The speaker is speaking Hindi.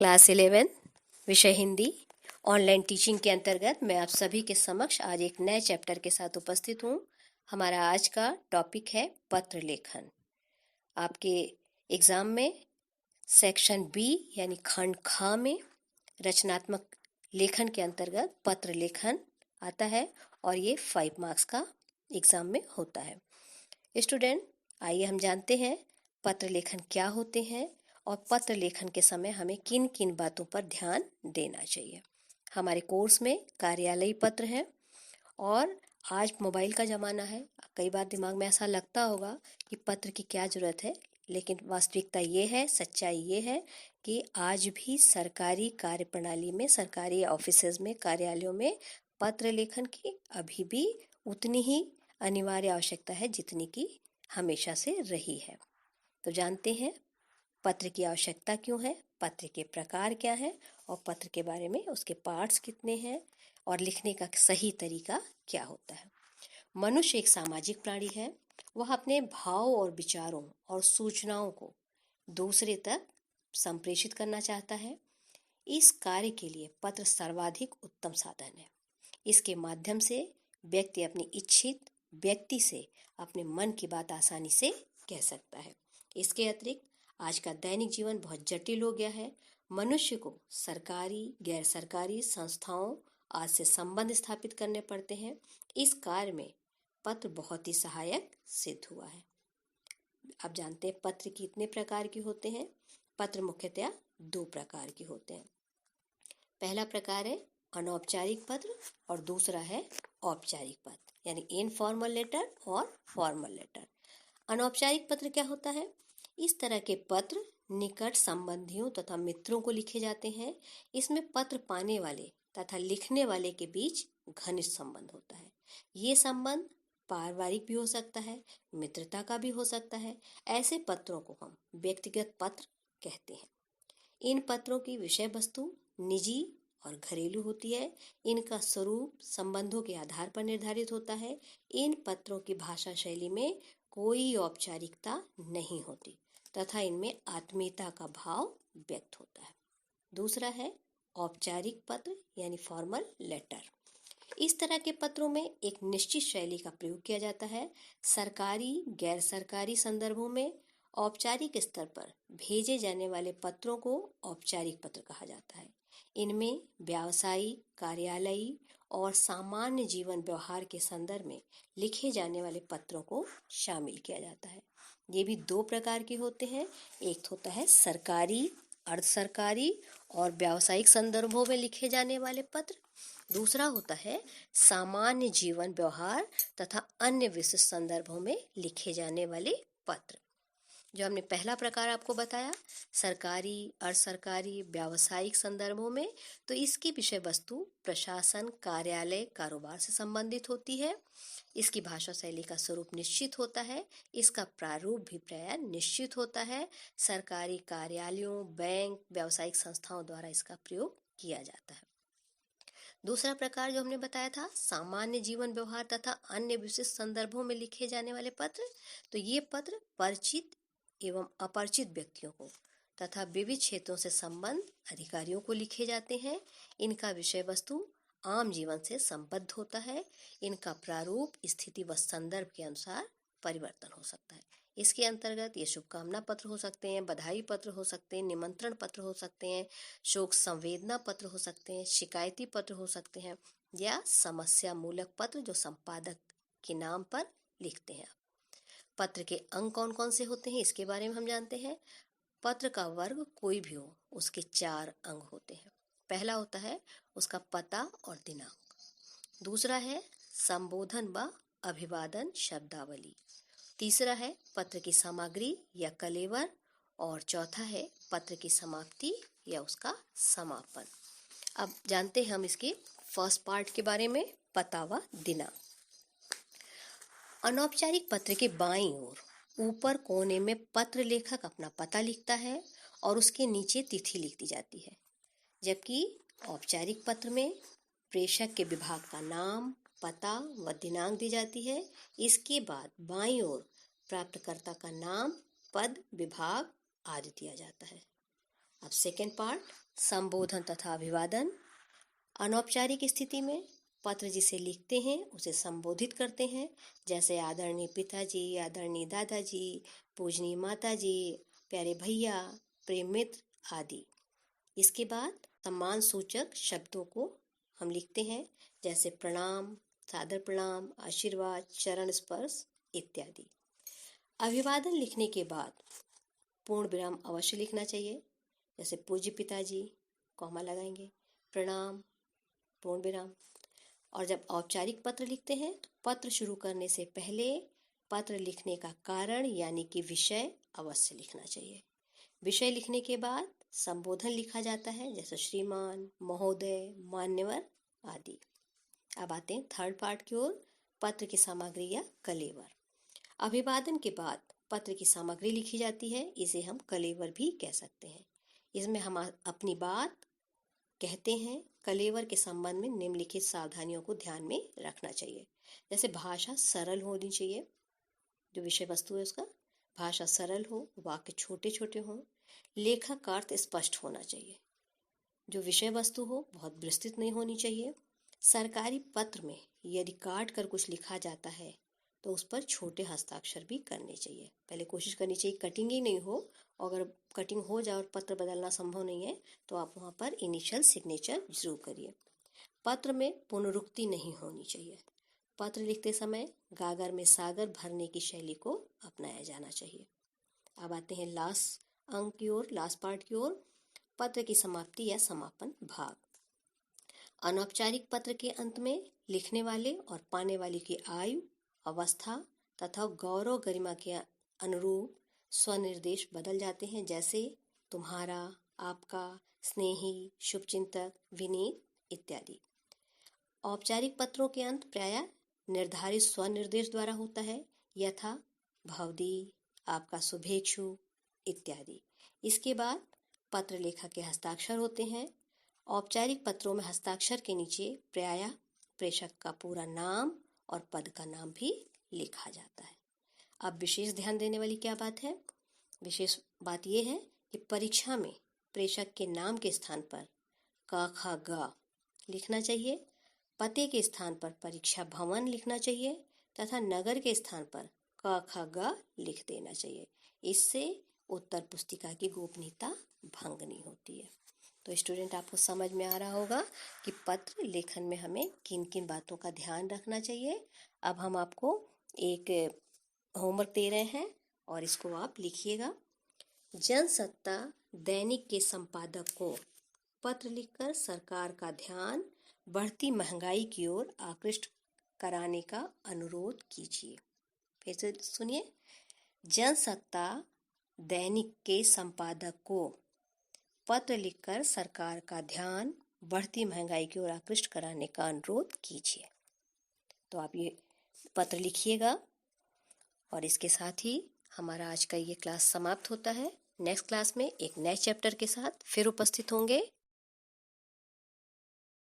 क्लास 11 विषय हिंदी ऑनलाइन टीचिंग के अंतर्गत मैं आप सभी के समक्ष आज एक नए चैप्टर के साथ उपस्थित हूँ। हमारा आज का टॉपिक है पत्र लेखन। आपके एग्जाम में सेक्शन बी यानी खंड ख में रचनात्मक लेखन के अंतर्गत पत्र लेखन आता है और ये 5 मार्क्स का एग्जाम में होता है। स्टूडेंट, आइए हम जानते हैं पत्र लेखन क्या होते हैं और पत्र लेखन के समय हमें किन किन बातों पर ध्यान देना चाहिए। हमारे कोर्स में कार्यालयी पत्र हैं और आज मोबाइल का ज़माना है। कई बार दिमाग में ऐसा लगता होगा कि पत्र की क्या ज़रूरत है, लेकिन वास्तविकता ये है, सच्चाई ये है कि आज भी सरकारी कार्य प्रणाली में, सरकारी ऑफिसेज में, कार्यालयों में पत्र लेखन की अभी भी उतनी ही अनिवार्य आवश्यकता है जितनी कि हमेशा से रही है। तो जानते हैं पत्र की आवश्यकता क्यों है, पत्र के प्रकार क्या है और पत्र के बारे में उसके पार्ट्स कितने हैं और लिखने का सही तरीका क्या होता है। मनुष्य एक सामाजिक प्राणी है। वह अपने भाव और विचारों और सूचनाओं को दूसरे तक संप्रेषित करना चाहता है। इस कार्य के लिए पत्र सर्वाधिक उत्तम साधन है। इसके माध्यम से व्यक्ति अपनी इच्छित व्यक्ति से अपने मन की बात आसानी से कह सकता है। इसके अतिरिक्त आज का दैनिक जीवन बहुत जटिल हो गया है। मनुष्य को सरकारी गैर सरकारी संस्थाओं आज से संबंध स्थापित करने पड़ते हैं। इस कार्य में पत्र बहुत ही सहायक सिद्ध हुआ है। आप जानते हैं पत्र कितने प्रकार के होते हैं। पत्र मुख्यतया 2 प्रकार के होते हैं। पहला प्रकार है अनौपचारिक पत्र और दूसरा है औपचारिक पत्र, यानी इनफॉर्मल लेटर और फॉर्मल लेटर। अनौपचारिक पत्र क्या होता है? इस तरह के पत्र निकट संबंधियों तथा मित्रों को लिखे जाते हैं। इसमें पत्र पाने वाले तथा लिखने वाले के बीच घनिष्ठ संबंध होता है। ये संबंध पारिवारिक भी हो सकता है, मित्रता का भी हो सकता है। ऐसे पत्रों को हम व्यक्तिगत पत्र कहते हैं। इन पत्रों की विषय वस्तु निजी और घरेलू होती है। इनका स्वरूप संबंधों के आधार पर निर्धारित होता है। इन पत्रों की भाषा शैली में कोई औपचारिकता नहीं होती तथा इनमें आत्मीयता का भाव व्यक्त होता है। दूसरा है औपचारिक पत्र यानी फॉर्मल लेटर। इस तरह के पत्रों में एक निश्चित शैली का प्रयोग किया जाता है। सरकारी गैर सरकारी संदर्भों में औपचारिक स्तर पर भेजे जाने वाले पत्रों को औपचारिक पत्र कहा जाता है। इनमें व्यावसायिक, कार्यालयी और सामान्य जीवन व्यवहार के संदर्भ में लिखे जाने वाले पत्रों को शामिल किया जाता है। ये भी 2 प्रकार के होते हैं। एक होता है सरकारी, अर्ध सरकारी और व्यावसायिक संदर्भों में लिखे जाने वाले पत्र। दूसरा होता है सामान्य जीवन व्यवहार तथा अन्य विशिष्ट संदर्भों में लिखे जाने वाले पत्र। जो हमने पहला प्रकार आपको बताया, सरकारी, अर्ध सरकारी, व्यावसायिक संदर्भों में, तो इसकी विषय वस्तु प्रशासन, कार्यालय, कारोबार से संबंधित होती है। इसकी भाषा शैली का स्वरूप निश्चित होता है। इसका प्रारूप भी प्रायः निश्चित होता है। सरकारी कार्यालयों, बैंक, व्यावसायिक संस्थाओं द्वारा इसका प्रयोग किया जाता है। दूसरा प्रकार जो हमने बताया था सामान्य जीवन व्यवहार तथा अन्य विशिष्ट संदर्भों में लिखे जाने वाले पत्र, तो ये पत्र परिचित एवं अपरिचित व्यक्तियों को तथा विविध क्षेत्रों से संबंध अधिकारियों को लिखे जाते हैं। इनका विषय वस्तु आम जीवन से संबद्ध होता है। इनका प्रारूप स्थिति व संदर्भ के अनुसार परिवर्तन हो सकता है। इसके अंतर्गत ये शुभकामना पत्र हो सकते हैं, बधाई पत्र हो सकते हैं, निमंत्रण पत्र हो सकते हैं, शोक संवेदना पत्र हो सकते हैं, शिकायती पत्र हो सकते हैं या समस्या मूलक पत्र जो संपादक के नाम पर लिखते हैं। पत्र के अंग कौन कौन से होते हैं इसके बारे में हम जानते हैं। पत्र का वर्ग कोई भी हो, उसके 4 अंग होते हैं। पहला होता है उसका पता और दिनांक। दूसरा है संबोधन व अभिवादन शब्दावली। तीसरा है पत्र की सामग्री या कलेवर और चौथा है पत्र की समाप्ति या उसका समापन। अब जानते हैं हम इसके फर्स्ट पार्ट के बारे में, पता व दिनांक। अनौपचारिक पत्र के बाईं ओर ऊपर कोने में पत्र लेखक अपना पता लिखता है और उसके नीचे तिथि लिख दी जाती है, जबकि औपचारिक पत्र में प्रेषक के विभाग का नाम, पता व दिनांक दी जाती है। इसके बाद बाईं ओर प्राप्तकर्ता का नाम, पद, विभाग आदि दिया जाता है। अब सेकेंड पार्ट, संबोधन तथा अभिवादन। अनौपचारिक स्थिति में पत्र जिसे लिखते हैं उसे संबोधित करते हैं, जैसे आदरणीय पिताजी, आदरणीय दादाजी, पूजनीय माताजी, प्यारे भैया, प्रेम मित्र आदि। इसके बाद सम्मान सूचक शब्दों को हम लिखते हैं, जैसे प्रणाम, सादर प्रणाम, आशीर्वाद, चरण स्पर्श इत्यादि। अभिवादन लिखने के बाद पूर्ण विराम अवश्य लिखना चाहिए, जैसे पूज्य पिताजी, कॉमा लगाएंगे, प्रणाम, पूर्ण विराम। और जब औपचारिक पत्र लिखते हैं तो पत्र शुरू करने से पहले पत्र लिखने का कारण यानी कि विषय अवश्य लिखना चाहिए। विषय लिखने के बाद संबोधन लिखा जाता है, जैसे श्रीमान, महोदय, मान्यवर आदि। अब आते हैं थर्ड पार्ट की ओर, पत्र की सामग्री या कलेवर। अभिवादन के बाद पत्र की सामग्री लिखी जाती है, इसे हम कलेवर भी कह सकते हैं। इसमें हम अपनी बात कहते हैं। कलेवर के संबंध में निम्नलिखित सावधानियों को ध्यान में रखना चाहिए, जैसे भाषा सरल होनी चाहिए, जो विषय वस्तु है उसका भाषा सरल हो, वाक्य छोटे छोटे हों, लेखक का अर्थ स्पष्ट होना चाहिए, जो विषय वस्तु हो बहुत विस्तृत नहीं होनी चाहिए। सरकारी पत्र में यदि काट कर कुछ लिखा जाता है तो उस पर छोटे हस्ताक्षर भी करने चाहिए। पहले कोशिश करनी चाहिए कटिंग ही नहीं हो, और अगर कटिंग हो जाए और पत्र बदलना संभव नहीं है तो आप वहाँ पर इनिशियल सिग्नेचर जरूर करिए। पत्र में पुनरुक्ति नहीं होनी चाहिए। पत्र लिखते समय गागर में सागर भरने की शैली को अपनाया जाना चाहिए। अब आते हैं लास्ट अंक की ओर, लास्ट पार्ट की ओर, पत्र की समाप्ति या समापन भाग। अनौपचारिक पत्र के अंत में लिखने वाले और पाने वाले की आयु, अवस्था तथा गौरव गरिमा के अनुरूप स्वनिर्देश बदल जाते हैं, जैसे तुम्हारा, आपका, स्नेही, शुभचिंतक, विनीत इत्यादि। औपचारिक पत्रों के अंत प्रायः निर्धारित स्वनिर्देश द्वारा होता है, यथा भवदी, आपका शुभेच्छु इत्यादि। इसके बाद पत्र लेखक के हस्ताक्षर होते हैं। औपचारिक पत्रों में हस्ताक्षर के नीचे प्रायः प्रेषक का पूरा नाम और पद का नाम भी लिखा जाता है। अब विशेष ध्यान देने वाली क्या बात है? विशेष बात यह है कि परीक्षा में प्रेषक के नाम के स्थान पर क ख ग लिखना चाहिए, पते के स्थान पर परीक्षा भवन लिखना चाहिए तथा नगर के स्थान पर क ख ग लिख देना चाहिए। इससे उत्तर पुस्तिका की गोपनीयता भंग नहीं होती है। तो स्टूडेंट, आपको समझ में आ रहा होगा कि पत्र लेखन में हमें किन किन बातों का ध्यान रखना चाहिए। अब हम आपको एक होमवर्क दे रहे हैं और इसको आप लिखिएगा। जनसत्ता दैनिक के संपादक को पत्र लिखकर सरकार का ध्यान बढ़ती महंगाई की ओर आकृष्ट कराने का अनुरोध कीजिए। फिर से सुनिए। जनसत्ता दैनिक के संपादक को पत्र लिखकर सरकार का ध्यान बढ़ती महंगाई की ओर आकृष्ट कराने का अनुरोध कीजिए। तो आप ये पत्र लिखिएगा और इसके साथ ही हमारा आज का ये क्लास समाप्त होता है। नेक्स्ट क्लास में एक नए चैप्टर के साथ फिर उपस्थित होंगे।